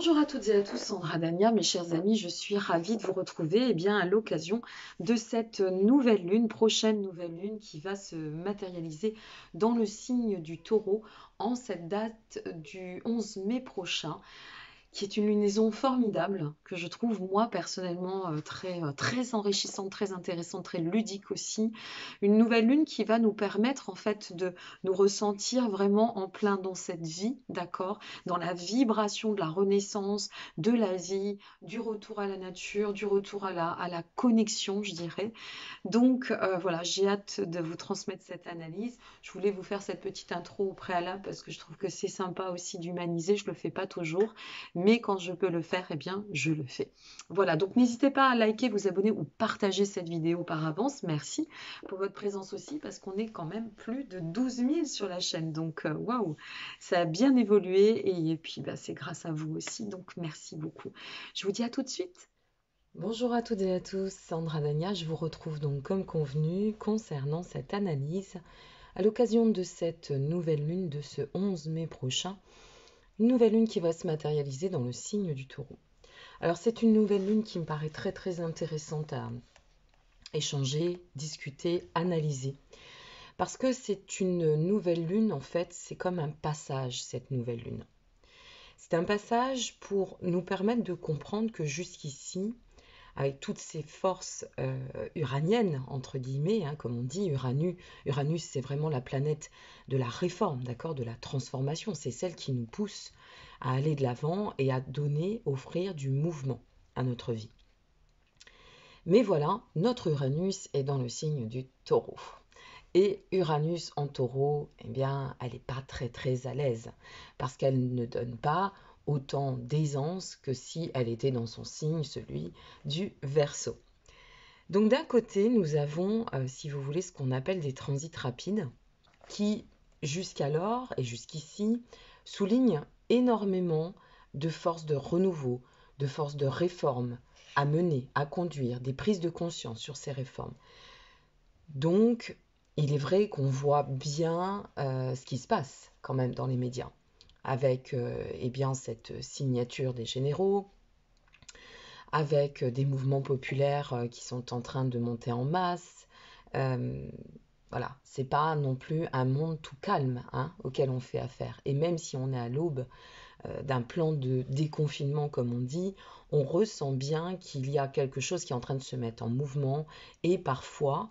Bonjour à toutes et à tous, Sandra Dania, mes chers amis, je suis ravie de vous retrouver à l'occasion de cette nouvelle lune, prochaine nouvelle lune qui va se matérialiser dans le signe du taureau en cette date du 11 mai prochain, qui est une lunaison formidable que je trouve moi personnellement très enrichissante, très intéressante, très ludique aussi. Une nouvelle lune qui va nous permettre en fait de nous ressentir vraiment en plein dans cette vie, d'accord? Dans la vibration de la renaissance, de la vie, du retour à la nature, du retour à la connexion, je dirais. Donc voilà, j'ai hâte de vous transmettre cette analyse. Je voulais vous faire cette petite intro au préalable parce que je trouve que c'est sympa aussi d'humaniser, je ne le fais pas toujours, mais quand je peux le faire, eh bien, je le fais. Voilà, donc n'hésitez pas à liker, vous abonner ou partager cette vidéo par avance. Merci pour votre présence aussi parce qu'on est quand même plus de 12 000 sur la chaîne. Donc waouh, ça a bien évolué et puis bah, c'est grâce à vous aussi. Donc merci beaucoup. Je vous dis à tout de suite. Bonjour à toutes et à tous, Sandra Dania, je vous retrouve donc comme convenu concernant cette analyse à l'occasion de cette nouvelle lune de ce 11 mai prochain, une nouvelle lune qui va se matérialiser dans le signe du taureau. Alors c'est une nouvelle lune qui me paraît très intéressante à échanger, discuter, analyser, parce que c'est une nouvelle lune, en fait c'est comme un passage cette nouvelle lune. C'est un passage pour nous permettre de comprendre que jusqu'ici, avec toutes ces forces uraniennes, entre guillemets, hein, comme on dit, Uranus c'est vraiment la planète de la réforme, d'accord, de la transformation, c'est celle qui nous pousse à aller de l'avant et à donner, offrir du mouvement à notre vie. Mais voilà, notre Uranus est dans le signe du taureau. Et Uranus en taureau, eh bien, elle n'est pas très à l'aise, parce qu'elle ne donne pas autant d'aisance que si elle était dans son signe, celui du Verseau. Donc d'un côté, nous avons, si vous voulez, ce qu'on appelle des transits rapides, qui jusqu'alors et jusqu'ici soulignent énormément de forces de renouveau, de forces de réforme à mener, à conduire, des prises de conscience sur ces réformes. Donc, il est vrai qu'on voit bien ce qui se passe quand même dans les médias, avec eh bien, cette signature des généraux, avec des mouvements populaires qui sont en train de monter en masse. Euh, voilà, c'est pas non plus un monde tout calme hein, auquel on fait affaire. Et même si on est à l'aube d'un plan de déconfinement, comme on dit, on ressent bien qu'il y a quelque chose qui est en train de se mettre en mouvement et parfois,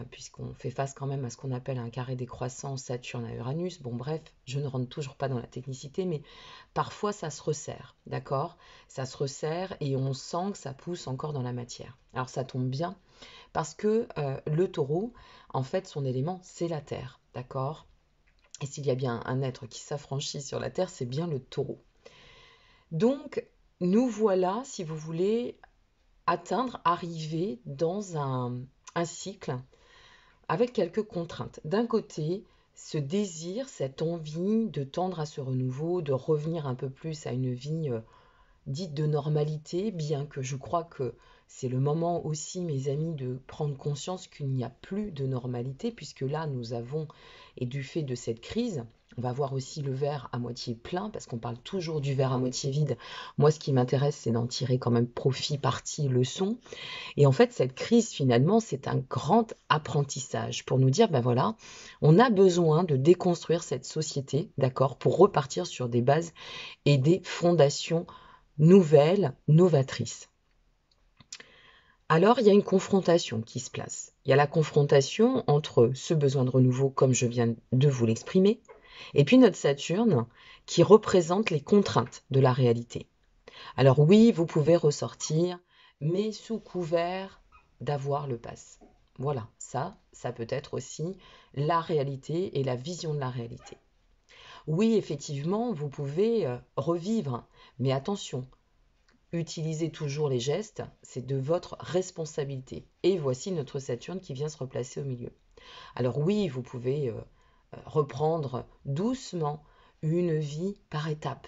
puisqu'on fait face quand même à ce qu'on appelle un carré décroissant Saturne à Uranus, bon bref, je ne rentre toujours pas dans la technicité, mais parfois ça se resserre, d'accord? Ça se resserre et on sent que ça pousse encore dans la matière. Alors ça tombe bien parce que le taureau, en fait, son élément, c'est la terre, d'accord? Et s'il y a bien un être qui s'affranchit sur la terre, c'est bien le taureau. Donc, nous voilà, si vous voulez, arriver dans un cycle avec quelques contraintes. D'un côté, ce désir, cette envie de tendre à ce renouveau, de revenir un peu plus à une vie dite de normalité, bien que je crois que c'est le moment aussi, mes amis, de prendre conscience qu'il n'y a plus de normalité, puisque là, nous avons, et du fait de cette crise, on va voir aussi le verre à moitié plein, parce qu'on parle toujours du verre à moitié vide. Moi, ce qui m'intéresse, c'est d'en tirer quand même profit, parti, leçon. Et en fait, cette crise, finalement, c'est un grand apprentissage pour nous dire, ben voilà, on a besoin de déconstruire cette société, d'accord, pour repartir sur des bases et des fondations nouvelles, novatrices. Alors, il y a une confrontation qui se place. Il y a la confrontation entre ce besoin de renouveau, comme je viens de vous l'exprimer, et puis notre Saturne, qui représente les contraintes de la réalité. Alors oui, vous pouvez ressortir, mais sous couvert d'avoir le pass. Voilà, ça peut être aussi la réalité et la vision de la réalité. Oui, effectivement, vous pouvez revivre, mais attention, utilisez toujours les gestes, c'est de votre responsabilité. Et voici notre Saturne qui vient se replacer au milieu. Alors oui, vous pouvez reprendre doucement une vie par étapes,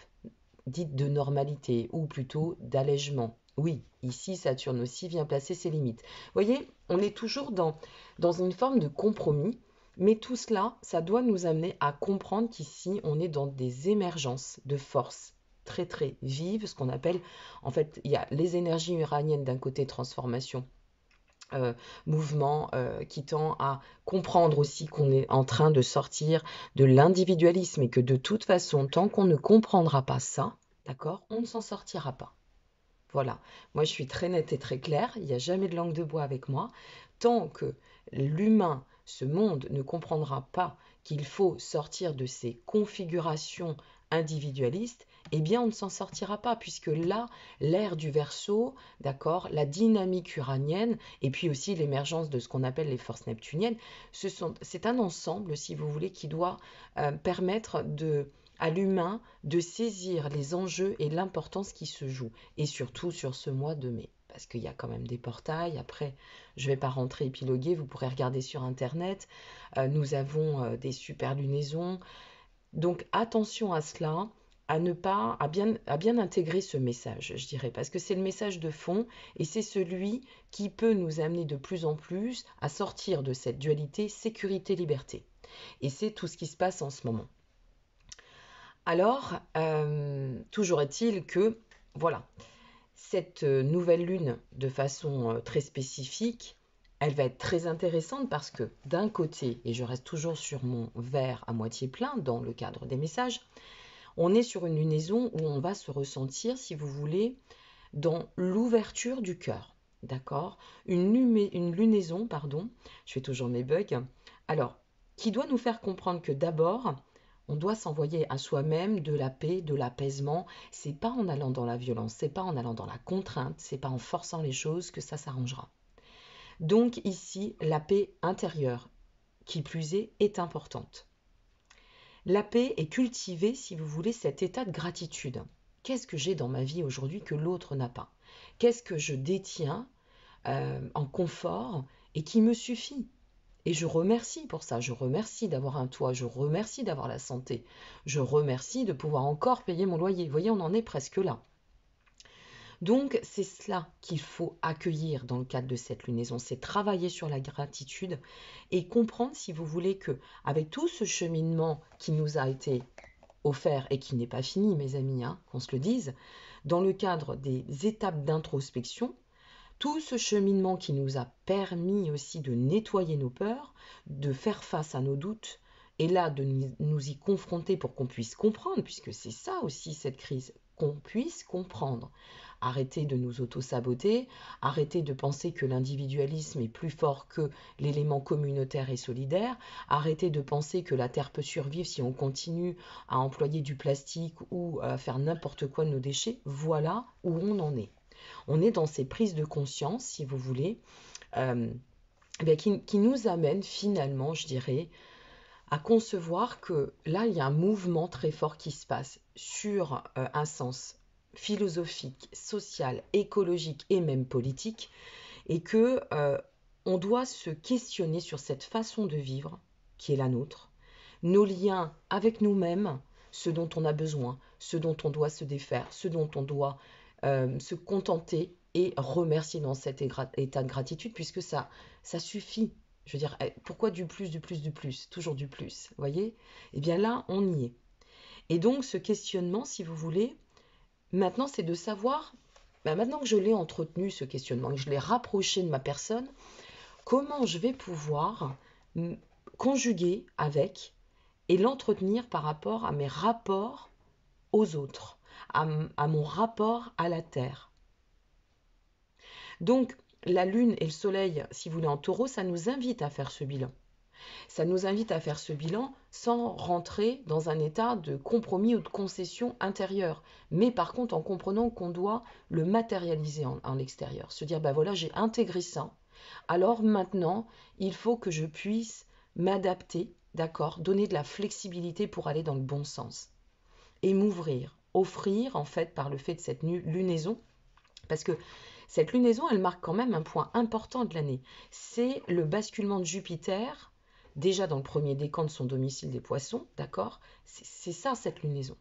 dite de normalité, ou plutôt d'allègement. Oui, ici, Saturne aussi vient placer ses limites. Vous voyez, on est toujours dans une forme de compromis, mais tout cela, ça doit nous amener à comprendre qu'ici, on est dans des émergences de force. très très vive, ce qu'on appelle, en fait, il y a les énergies uraniennes d'un côté, transformation, mouvement qui tend à comprendre aussi qu'on est en train de sortir de l'individualisme et que de toute façon, tant qu'on ne comprendra pas ça, d'accord, on ne s'en sortira pas. Voilà, moi je suis très nette et très claire, il n'y a jamais de langue de bois avec moi. Tant que l'humain, ce monde, ne comprendra pas qu'il faut sortir de ces configurations individualistes, eh bien on ne s'en sortira pas, puisque là, l'ère du Verseau, d'accord, la dynamique uranienne, et puis aussi l'émergence de ce qu'on appelle les forces neptuniennes, c'est un ensemble, si vous voulez, qui doit permettre à l'humain de saisir les enjeux et l'importance qui se joue, et surtout sur ce mois de mai. Parce qu'il y a quand même des portails, après je ne vais pas rentrer épiloguer, vous pourrez regarder sur internet, nous avons des super lunaisons, donc attention à cela, à bien intégrer ce message, je dirais, parce que c'est le message de fond, et c'est celui qui peut nous amener de plus en plus à sortir de cette dualité sécurité-liberté. Et c'est tout ce qui se passe en ce moment. Alors, toujours est-il que, voilà, cette nouvelle lune, de façon très spécifique, elle va être très intéressante parce que d'un côté, et je reste toujours sur mon verre à moitié plein dans le cadre des messages, on est sur une lunaison où on va se ressentir, si vous voulez, dans l'ouverture du cœur. D'accord, une lunaison, pardon, je fais toujours mes bugs, alors, qui doit nous faire comprendre que d'abord, on doit s'envoyer à soi-même de la paix, de l'apaisement. C'est pas en allant dans la violence, c'est pas en allant dans la contrainte, c'est pas en forçant les choses que ça s'arrangera. Donc ici, la paix intérieure, qui plus est importante. La paix est cultiver, si vous voulez, cet état de gratitude. Qu'est-ce que j'ai dans ma vie aujourd'hui que l'autre n'a pas? Qu'est-ce que je détiens en confort et qui me suffit? Et je remercie pour ça, je remercie d'avoir un toit, je remercie d'avoir la santé, je remercie de pouvoir encore payer mon loyer. Vous voyez, on en est presque là. Donc c'est cela qu'il faut accueillir dans le cadre de cette lunaison, c'est travailler sur la gratitude et comprendre, si vous voulez, que avec tout ce cheminement qui nous a été offert et qui n'est pas fini, mes amis, hein, qu'on se le dise, dans le cadre des étapes d'introspection, tout ce cheminement qui nous a permis aussi de nettoyer nos peurs, de faire face à nos doutes, et là de nous y confronter pour qu'on puisse comprendre, puisque c'est ça aussi cette crise, qu'on puisse comprendre. Arrêter de nous auto-saboter, arrêter de penser que l'individualisme est plus fort que l'élément communautaire et solidaire, arrêter de penser que la Terre peut survivre si on continue à employer du plastique ou à faire n'importe quoi de nos déchets. Voilà où on en est. On est dans ces prises de conscience, si vous voulez, qui nous amènent finalement, je dirais, à concevoir que là, il y a un mouvement très fort qui se passe sur un sens philosophique, social, écologique et même politique, et que on doit se questionner sur cette façon de vivre qui est la nôtre, nos liens avec nous-mêmes, ce dont on a besoin, ce dont on doit se défaire, ce dont on doit se contenter et remercier dans cet état de gratitude, puisque ça suffit. Je veux dire, pourquoi du plus, du plus, du plus? Toujours du plus, vous voyez? Eh bien là, on y est. Et donc, ce questionnement, si vous voulez, maintenant, c'est de savoir, maintenant que je l'ai entretenu, ce questionnement, que je l'ai rapproché de ma personne, comment je vais pouvoir conjuguer avec et l'entretenir par rapport à mes rapports aux autres, à mon rapport à la Terre. Donc, la Lune et le Soleil, si vous voulez, en Taureau, ça nous invite à faire ce bilan. Ça nous invite à faire ce bilan sans rentrer dans un état de compromis ou de concession intérieure. Mais par contre, en comprenant qu'on doit le matérialiser en extérieur. Se dire, ben voilà, j'ai intégré ça. Alors maintenant, il faut que je puisse m'adapter, d'accord, donner de la flexibilité pour aller dans le bon sens. Et m'ouvrir, offrir en fait par le fait de cette lunaison, parce que cette lunaison, elle marque quand même un point important de l'année. C'est le basculement de Jupiter, déjà dans le premier décan de son domicile des poissons, d'accord? C'est ça, cette lunaison.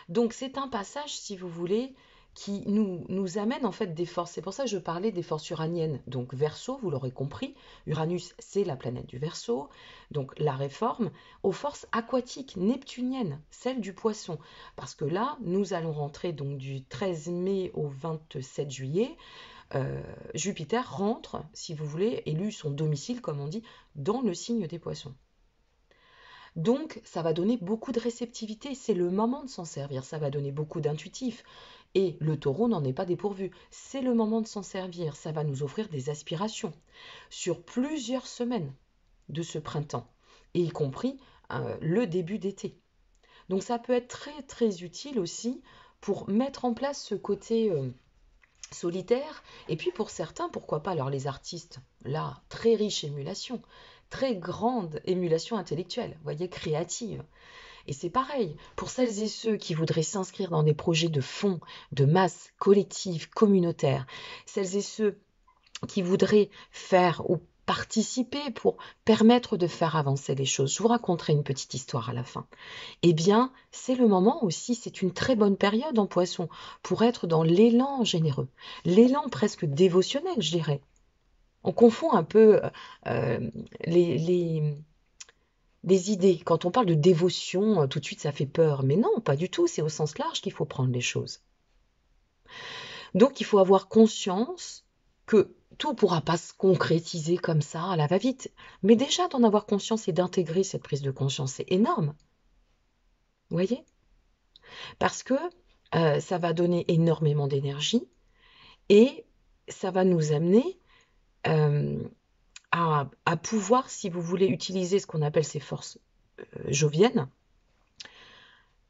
Donc c'est un passage, si vous voulez, qui nous amène en fait des forces. C'est pour ça que je parlais des forces uraniennes. Donc Verseau, vous l'aurez compris, Uranus c'est la planète du Verseau, donc la réforme, aux forces aquatiques neptuniennes, celles du Poisson. Parce que là, nous allons rentrer donc du 13 mai au 27 juillet. Jupiter rentre, si vous voulez, élu son domicile, comme on dit, dans le signe des Poissons. Donc, ça va donner beaucoup de réceptivité, c'est le moment de s'en servir, ça va donner beaucoup d'intuitif. Et le taureau n'en est pas dépourvu, c'est le moment de s'en servir, ça va nous offrir des aspirations sur plusieurs semaines de ce printemps, et y compris le début d'été. Donc ça peut être très très utile aussi pour mettre en place ce côté solitaire, et puis pour certains, pourquoi pas, alors les artistes, là, très riche émulation, très grande émulation intellectuelle, vous voyez, créative. Et c'est pareil, pour celles et ceux qui voudraient s'inscrire dans des projets de fond, de masse collective, communautaire, celles et ceux qui voudraient faire ou participer pour permettre de faire avancer les choses. Je vous raconterai une petite histoire à la fin. Eh bien, c'est le moment aussi, c'est une très bonne période en Poisson pour être dans l'élan généreux, l'élan presque dévotionnel, je dirais. On confond un peu les, les, les idées. Quand on parle de dévotion, tout de suite ça fait peur. Mais non, pas du tout, c'est au sens large qu'il faut prendre les choses. Donc il faut avoir conscience que tout ne pourra pas se concrétiser comme ça à la va-vite. Mais déjà d'en avoir conscience et d'intégrer cette prise de conscience, c'est énorme. Vous voyez? Parce que ça va donner énormément d'énergie et ça va nous amener à pouvoir, si vous voulez, utiliser ce qu'on appelle ces forces joviennes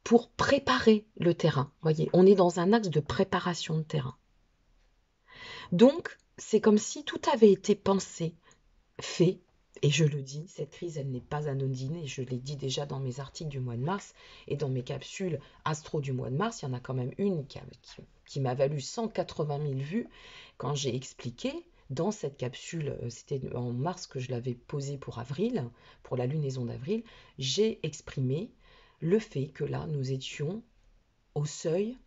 pour préparer le terrain. Vous voyez, on est dans un axe de préparation de terrain. Donc, c'est comme si tout avait été pensé, fait, et je le dis, cette crise, elle n'est pas anodine, et je l'ai dit déjà dans mes articles du mois de mars, et dans mes capsules astro du mois de mars, il y en a quand même une qui m'a valu 180 000 vues, quand j'ai expliqué, dans cette capsule, c'était en mars que je l'avais posée pour avril, pour la lunaison d'avril, j'ai exprimé le fait que là, nous étions au seuil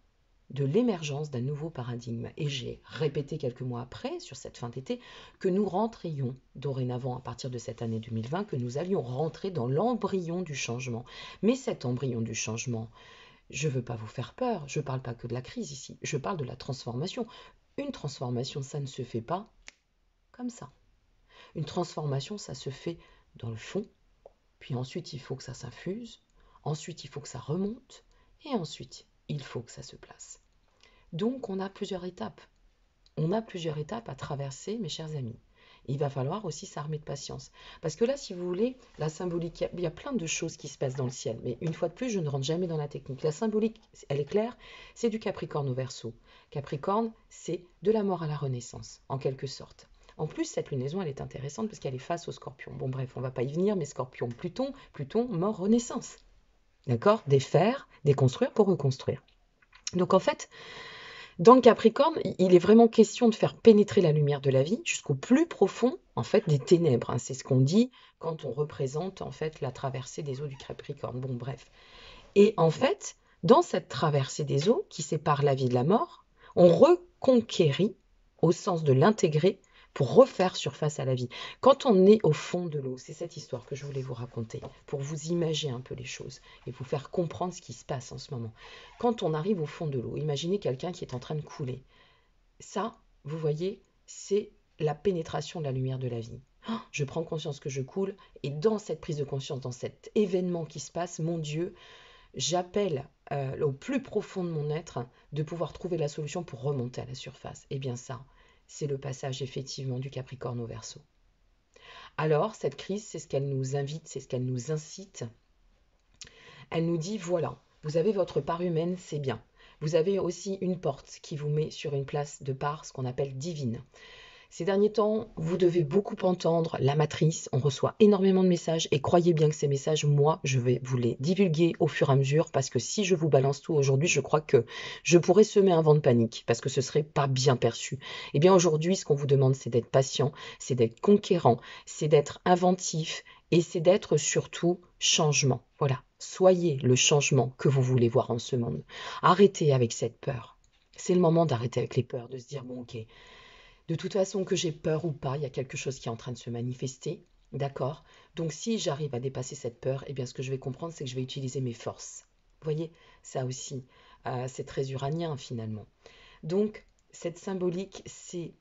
de l'émergence d'un nouveau paradigme. Et j'ai répété quelques mois après, sur cette fin d'été, que nous rentrions dorénavant, à partir de cette année 2020, que nous allions rentrer dans l'embryon du changement. Mais cet embryon du changement, je ne veux pas vous faire peur, je ne parle pas que de la crise ici, je parle de la transformation. Une transformation, ça ne se fait pas comme ça. Une transformation, ça se fait dans le fond, puis ensuite il faut que ça s'infuse, ensuite il faut que ça remonte, et ensuite il faut que ça se place. Donc on a plusieurs étapes. On a plusieurs étapes à traverser, mes chers amis. Il va falloir aussi s'armer de patience. Parce que là, si vous voulez, la symbolique, il y a plein de choses qui se passent dans le ciel. Mais une fois de plus, je ne rentre jamais dans la technique. La symbolique, elle est claire, c'est du Capricorne au Verseau. Capricorne, c'est de la mort à la renaissance, en quelque sorte. En plus, cette lunaison, elle est intéressante parce qu'elle est face au Scorpion. Bon, bref, on ne va pas y venir, mais Scorpion, Pluton, mort, renaissance. D'accord? Défaire, déconstruire pour reconstruire. Donc en fait, dans le Capricorne, il est vraiment question de faire pénétrer la lumière de la vie jusqu'au plus profond en fait des ténèbres. C'est ce qu'on dit quand on représente en fait la traversée des eaux du Capricorne. Bon, bref. Et en fait, dans cette traversée des eaux qui sépare la vie de la mort, on reconquérit au sens de l'intégrer pour refaire surface à la vie. Quand on est au fond de l'eau, c'est cette histoire que je voulais vous raconter, pour vous imaginer un peu les choses et vous faire comprendre ce qui se passe en ce moment. Quand on arrive au fond de l'eau, imaginez quelqu'un qui est en train de couler. Ça, vous voyez, c'est la pénétration de la lumière de la vie. Je prends conscience que je coule, et dans cette prise de conscience, dans cet événement qui se passe, mon Dieu, j'appelle au plus profond de mon être de pouvoir trouver la solution pour remonter à la surface. Et bien ça, c'est le passage effectivement du Capricorne au Verseau. Alors, cette crise, c'est ce qu'elle nous invite, c'est ce qu'elle nous incite. Elle nous dit, voilà, vous avez votre part humaine, c'est bien. Vous avez aussi une porte qui vous met sur une place de part, ce qu'on appelle divine. Ces derniers temps, vous devez beaucoup entendre la matrice. On reçoit énormément de messages et croyez bien que ces messages, moi, je vais vous les divulguer au fur et à mesure parce que si je vous balance tout aujourd'hui, je crois que je pourrais semer un vent de panique parce que ce serait pas bien perçu. Eh bien, aujourd'hui, ce qu'on vous demande, c'est d'être patient, c'est d'être conquérant, c'est d'être inventif et c'est d'être surtout changement. Voilà. Soyez le changement que vous voulez voir en ce monde. Arrêtez avec cette peur. C'est le moment d'arrêter avec les peurs, de se dire, bon ok, de toute façon que j'ai peur ou pas, il y a quelque chose qui est en train de se manifester, d'accord? Donc si j'arrive à dépasser cette peur, eh bien ce que je vais comprendre, c'est que je vais utiliser mes forces. Vous voyez, ça aussi, c'est très uranien finalement. Donc cette symbolique, c'est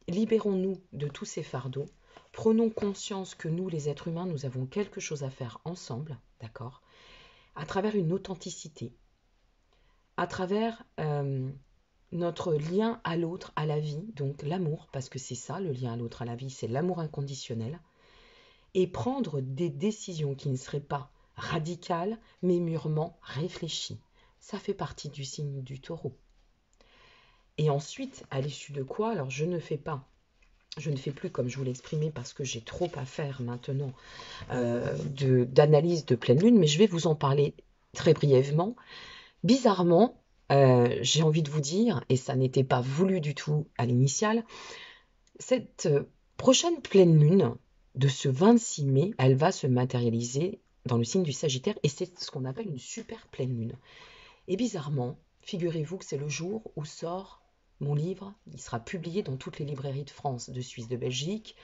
libérons-nous de tous ces fardeaux, prenons conscience que nous, les êtres humains, nous avons quelque chose à faire ensemble, d'accord? À travers une authenticité, à travers notre lien à l'autre, à la vie, donc l'amour, parce que c'est ça, le lien à l'autre, à la vie, c'est l'amour inconditionnel, et prendre des décisions qui ne seraient pas radicales, mais mûrement réfléchies. Ça fait partie du signe du taureau. Et ensuite, à l'issue de quoi, alors je ne fais plus comme je vous l'ai exprimé parce que j'ai trop à faire maintenant d'analyse de pleine lune, mais je vais vous en parler très brièvement. Bizarrement, j'ai envie de vous dire, et ça n'était pas voulu du tout à l'initiale, cette prochaine pleine lune de ce 26 mai, elle va se matérialiser dans le signe du Sagittaire et c'est ce qu'on appelle une super pleine lune. Et bizarrement, figurez-vous que c'est le jour où sort mon livre, il sera publié dans toutes les librairies de France, de Suisse, de Belgique,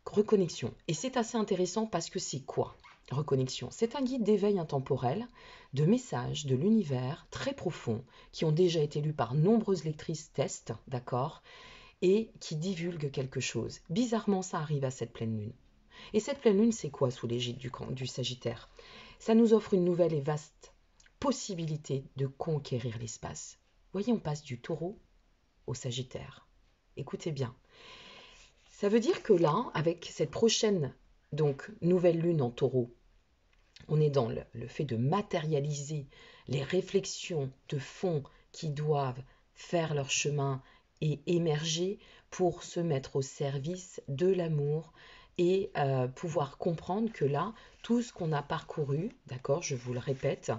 Reconnexion. Et c'est assez intéressant parce que c'est quoi Reconnexion? C'est un guide d'éveil intemporel, de messages de l'univers très profonds qui ont déjà été lus par nombreuses lectrices test, d'accord, et qui divulguent quelque chose. Bizarrement, ça arrive à cette pleine lune. Et cette pleine lune, c'est quoi sous l'égide du Sagittaire? Ça nous offre une nouvelle et vaste possibilité de conquérir l'espace. Voyez, on passe du Taureau au Sagittaire. Écoutez bien. Ça veut dire que là, avec cette prochaine donc nouvelle lune en Taureau, on est dans le fait de matérialiser les réflexions de fond qui doivent faire leur chemin et émerger pour se mettre au service de l'amour et pouvoir comprendre que là, tout ce qu'on a parcouru, d'accord, je vous le répète,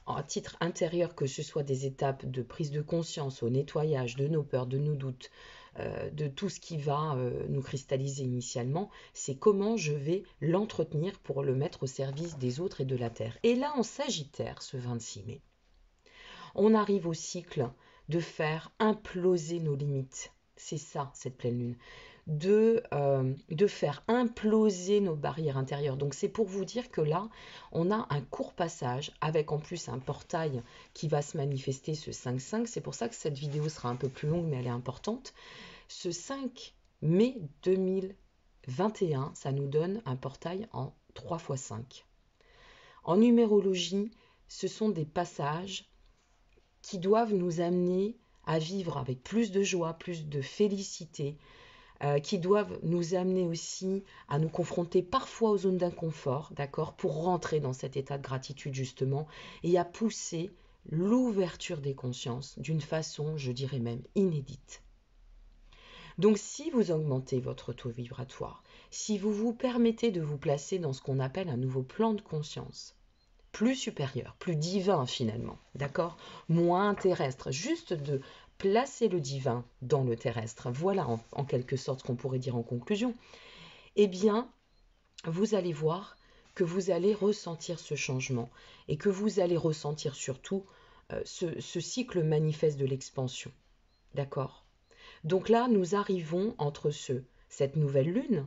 à titre intérieur, que ce soit des étapes de prise de conscience, au nettoyage de nos peurs, de nos doutes, de tout ce qui va nous cristalliser initialement, c'est comment je vais l'entretenir pour le mettre au service des autres et de la Terre. Et là, en Sagittaire, ce 26 mai, on arrive au cycle de faire imploser nos limites. C'est ça, cette pleine lune. De faire imploser nos barrières intérieures. Donc c'est pour vous dire que là, on a un court passage avec en plus un portail qui va se manifester ce 5-5. C'est pour ça que cette vidéo sera un peu plus longue, mais elle est importante. Ce 5 mai 2021, ça nous donne un portail en 3 x 5. En numérologie, ce sont des passages qui doivent nous amener à vivre avec plus de joie, plus de félicité, qui doivent nous amener aussi à nous confronter parfois aux zones d'inconfort, d'accord, pour rentrer dans cet état de gratitude justement, et à pousser l'ouverture des consciences d'une façon, je dirais même, inédite. Donc si vous augmentez votre taux vibratoire, si vous vous permettez de vous placer dans ce qu'on appelle un nouveau plan de conscience, plus supérieur, plus divin finalement, d'accord, moins terrestre, juste de placer le divin dans le terrestre, voilà en quelque sorte ce qu'on pourrait dire en conclusion, eh bien, vous allez voir que vous allez ressentir ce changement et que vous allez ressentir surtout ce cycle manifeste de l'expansion, d'accord. Donc là, nous arrivons entre cette nouvelle lune,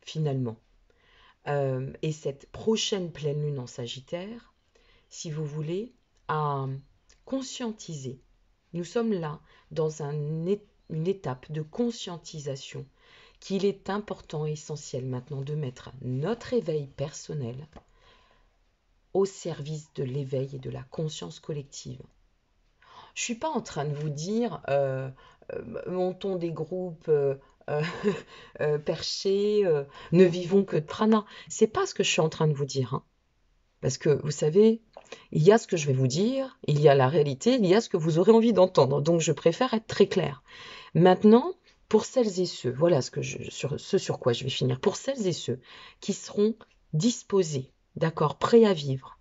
finalement, et cette prochaine pleine lune en Sagittaire, si vous voulez, à conscientiser. Nous sommes là dans une étape de conscientisation qu'il est important et essentiel maintenant de mettre notre éveil personnel au service de l'éveil et de la conscience collective. Je ne suis pas en train de vous dire montons des groupes perchés, ne vivons que de prana. C'est pas ce que je suis en train de vous dire. Hein. Parce que vous savez, il y a ce que je vais vous dire, il y a la réalité, il y a ce que vous aurez envie d'entendre. Donc je préfère être très claire. Maintenant, pour celles et ceux, voilà ce sur quoi je vais finir, pour celles et ceux qui seront disposés, d'accord, prêts à vivre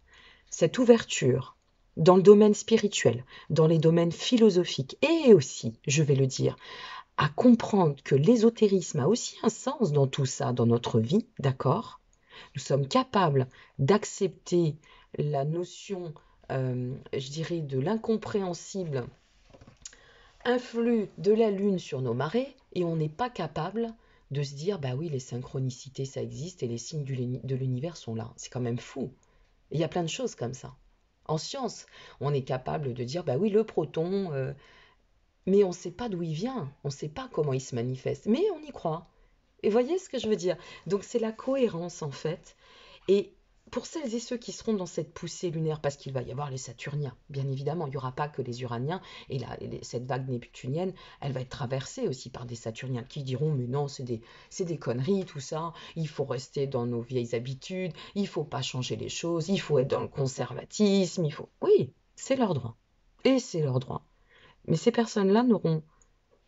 cette ouverture dans le domaine spirituel, dans les domaines philosophiques et aussi, je vais le dire, à comprendre que l'ésotérisme a aussi un sens dans tout ça, dans notre vie, d'accord? Nous sommes capables d'accepter la notion, je dirais, de l'incompréhensible influx de la Lune sur nos marées et on n'est pas capable de se dire, bah oui, les synchronicités, ça existe et les signes de l'univers sont là. C'est quand même fou. Il y a plein de choses comme ça. En science, on est capable de dire, bah oui, le proton, mais on ne sait pas d'où il vient, on ne sait pas comment il se manifeste, mais on y croit. Et voyez ce que je veux dire? Donc c'est la cohérence en fait. Et pour celles et ceux qui seront dans cette poussée lunaire, parce qu'il va y avoir les Saturniens, bien évidemment, il n'y aura pas que les Uraniens, et cette vague neptunienne, elle va être traversée aussi par des Saturniens qui diront, mais non, c'est des conneries, tout ça, il faut rester dans nos vieilles habitudes, il ne faut pas changer les choses, il faut être dans le conservatisme, il faut... Oui, c'est leur droit. Et c'est leur droit. Mais ces personnes-là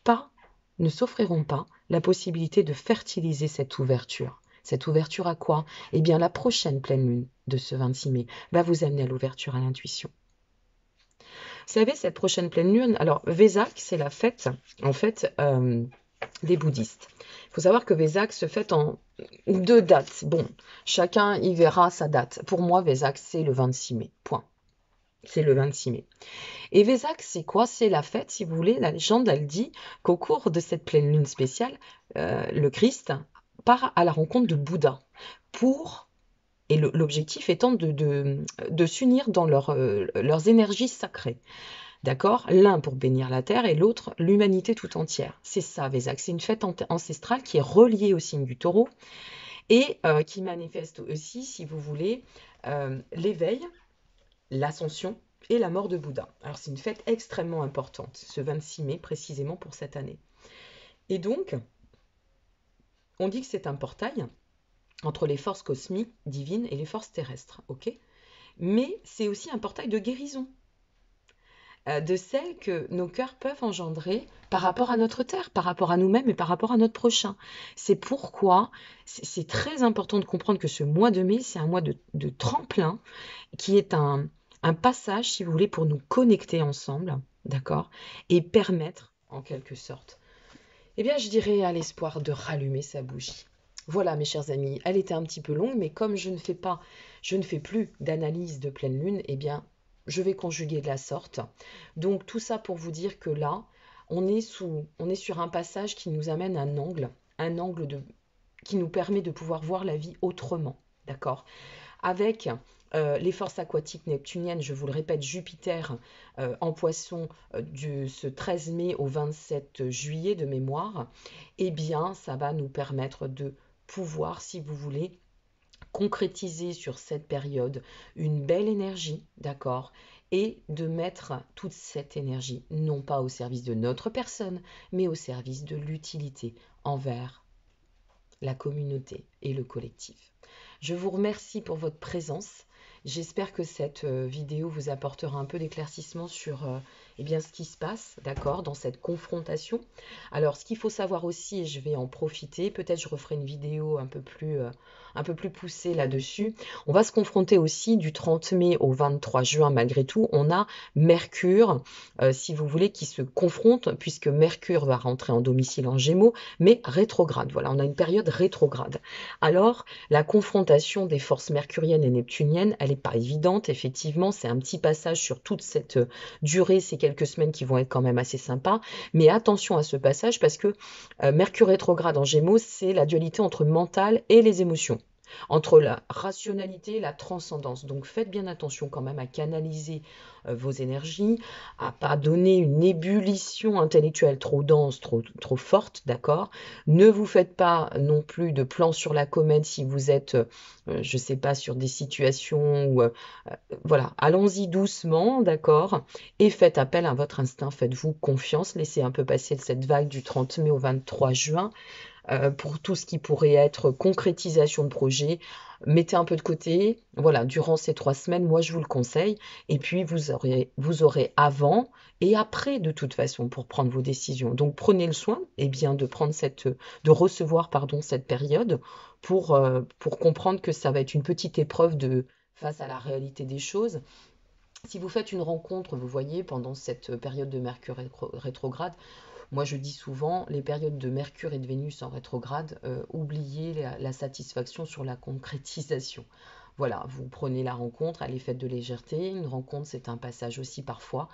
pas, ne s'offriront pas la possibilité de fertiliser cette ouverture. Cette ouverture à quoi? Eh bien, la prochaine pleine lune de ce 26 mai va vous amener à l'ouverture à l'intuition. Vous savez, cette prochaine pleine lune, alors Vesak, c'est la fête, en fait, des bouddhistes. Il faut savoir que Vesak se fête en 2 dates. Bon, chacun y verra sa date. Pour moi, Vesak, c'est le 26 mai. Point. C'est le 26 mai. Et Vesak, c'est quoi? C'est la fête, si vous voulez. La légende, elle dit qu'au cours de cette pleine lune spéciale, le Christ part à la rencontre de Bouddha et l'objectif étant de s'unir dans leurs énergies sacrées. D'accord? L'un pour bénir la terre et l'autre l'humanité tout entière. C'est ça, Vesak. C'est une fête ancestrale qui est reliée au signe du taureau et qui manifeste aussi, si vous voulez, l'éveil, l'ascension et la mort de Bouddha. Alors c'est une fête extrêmement importante, ce 26 mai précisément pour cette année. Et donc, on dit que c'est un portail entre les forces cosmiques, divines et les forces terrestres, ok? Mais c'est aussi un portail de guérison, de celles que nos cœurs peuvent engendrer par rapport à notre terre, par rapport à nous-mêmes et par rapport à notre prochain. C'est pourquoi c'est très important de comprendre que ce mois de mai, c'est un mois de tremplin qui est un passage, si vous voulez, pour nous connecter ensemble, d'accord, et permettre, en quelque sorte, eh bien, je dirais à l'espoir de rallumer sa bougie. Voilà, mes chers amis, elle était un petit peu longue, mais comme je ne fais plus d'analyse de pleine lune, eh bien, je vais conjuguer de la sorte. Donc, tout ça pour vous dire que là, on est sur un passage qui nous amène à un angle qui nous permet de pouvoir voir la vie autrement, d'accord? Avec les forces aquatiques neptuniennes, je vous le répète, Jupiter en poisson du ce 13 mai au 27 juillet de mémoire, eh bien, ça va nous permettre de pouvoir, si vous voulez, concrétiser sur cette période une belle énergie, d'accord, et de mettre toute cette énergie, non pas au service de notre personne, mais au service de l'utilité envers la communauté et le collectif. Je vous remercie pour votre présence. J'espère que cette vidéo vous apportera un peu d'éclaircissement sur eh bien, ce qui se passe, d'accord, dans cette confrontation. Alors, ce qu'il faut savoir aussi, et je vais en profiter, peut-être je referai une vidéo un peu plus poussée là-dessus. On va se confronter aussi du 30 mai au 23 juin, malgré tout. On a Mercure, si vous voulez, qui se confronte, puisque Mercure va rentrer en domicile en Gémeaux, mais rétrograde. Voilà, on a une période rétrograde. Alors, la confrontation des forces mercuriennes et neptuniennes, elle n'est pas évidente, effectivement, c'est un petit passage sur toute cette durée, ces quelques semaines qui vont être quand même assez sympas, mais attention à ce passage parce que Mercure rétrograde en Gémeaux, c'est la dualité entre mental et les émotions, entre la rationalité et la transcendance. Donc faites bien attention quand même à canaliser vos énergies, à pas donner une ébullition intellectuelle trop dense, trop forte, d'accord? Ne vous faites pas non plus de plans sur la comète si vous êtes, je sais pas, sur des situations où, voilà, allons-y doucement, d'accord? Et faites appel à votre instinct, faites-vous confiance, laissez un peu passer cette vague du 30 mai au 23 juin pour tout ce qui pourrait être concrétisation de projet. Mettez un peu de côté, voilà, durant ces 3 semaines, moi je vous le conseille. Et puis vous aurez avant et après de toute façon pour prendre vos décisions. Donc prenez le soin bien, de recevoir pardon, cette période pour comprendre que ça va être une petite épreuve face à la réalité des choses. Si vous faites une rencontre, vous voyez, pendant cette période de Mercure rétrograde, moi, je dis souvent, les périodes de Mercure et de Vénus en rétrograde, oubliez la satisfaction sur la concrétisation. Voilà, vous prenez la rencontre, elle est faite de légèreté. Une rencontre, c'est un passage aussi parfois.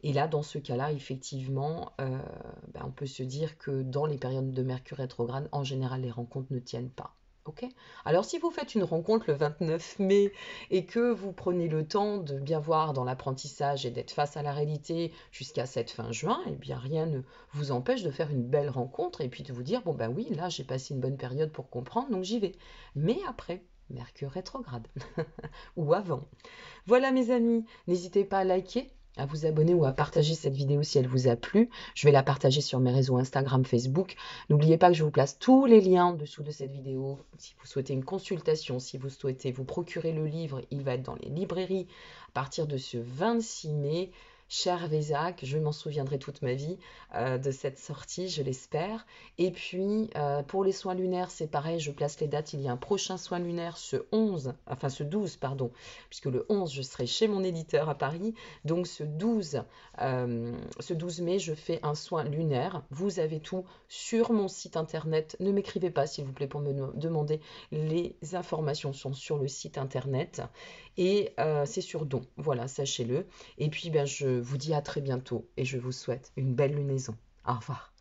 Et là, dans ce cas-là, effectivement, on peut se dire que dans les périodes de Mercure rétrograde, en général, les rencontres ne tiennent pas. Ok? Alors, si vous faites une rencontre le 29 mai et que vous prenez le temps de bien voir dans l'apprentissage et d'être face à la réalité jusqu'à cette fin juin, eh bien, rien ne vous empêche de faire une belle rencontre et puis de vous dire, bon ben oui, là, j'ai passé une bonne période pour comprendre, donc j'y vais. Mais après, Mercure rétrograde, ou avant. Voilà mes amis, n'hésitez pas à liker, à vous abonner ou à partager cette vidéo si elle vous a plu. Je vais la partager sur mes réseaux Instagram, Facebook. N'oubliez pas que je vous place tous les liens en dessous de cette vidéo. Si vous souhaitez une consultation, si vous souhaitez vous procurer le livre, il va être dans les librairies à partir de ce 26 mai. Cher Vézac, je m'en souviendrai toute ma vie de cette sortie, je l'espère. Et puis, pour les soins lunaires, c'est pareil, je place les dates. Il y a un prochain soin lunaire ce 12, pardon, puisque le 11, je serai chez mon éditeur à Paris. Donc, ce 12 mai, je fais un soin lunaire. Vous avez tout sur mon site internet. Ne m'écrivez pas, s'il vous plaît, pour me demander. Les informations sont sur le site internet. Et c'est sur don. Voilà, sachez-le. Et puis, je vous dis à très bientôt et je vous souhaite une belle lunaison. Au revoir.